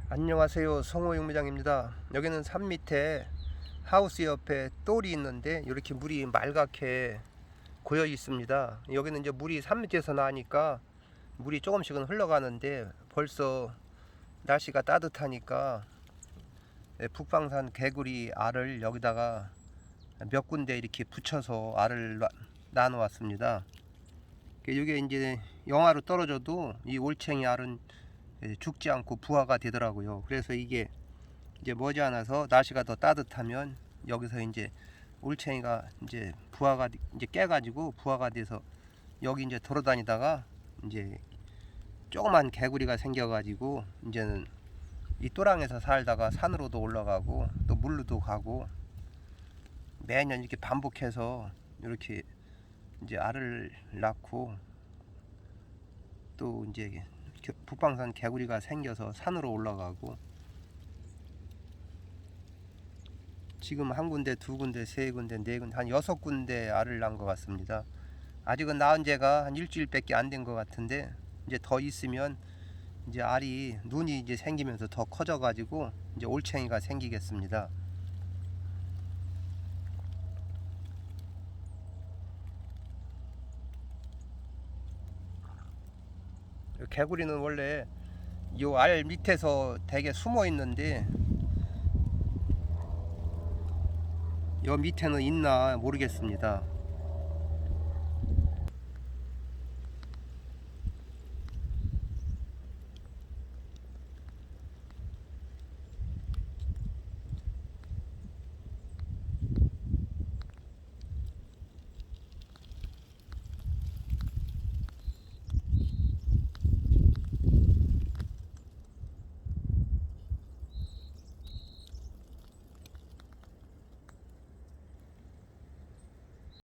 안녕하세요, 성호육무장입니다. 여기는 산 밑에 하우스 옆에 똘이 있는데 이렇게 물이 맑게 고여 있습니다. 여기는 이제 물이 산 밑에서 나니까 물이 조금씩은 흘러가는데 벌써 날씨가 따뜻하니까 북방산 개구리 알을 여기다가 몇 군데 이렇게 붙여서 알을 나눠왔습니다. 이게 이제 영하로 떨어져도 이 올챙이 알은 죽지 않고 부화가 되더라고요. 그래서 이게 이제 머지않아서 날씨가 더 따뜻하면 여기서 이제 올챙이가 이제 부화가 이제 깨가지고 부화가 돼서 여기 이제 돌아다니다가 이제 조그만 개구리가 생겨가지고 이제는 이 또랑에서 살다가 산으로도 올라가고 또 물로도 가고 매년 이렇게 반복해서 이렇게 이제 알을 낳고 또 이제 북방산 개구리가 생겨서 산으로 올라가고 지금 한 군데, 두 군데, 세 군데, 네 군데, 한 6군데 알을 낳은 것 같습니다. 아직은 낳은 지가 한 일주일밖에 안 된 것 같은데 이제 더 있으면 이제 알이 눈이 이제 생기면서 더 커져 가지고 이제 올챙이가 생기겠습니다. 개구리는 원래 요 알 밑에서 되게 숨어 있는데 요 밑에는 있나 모르겠습니다.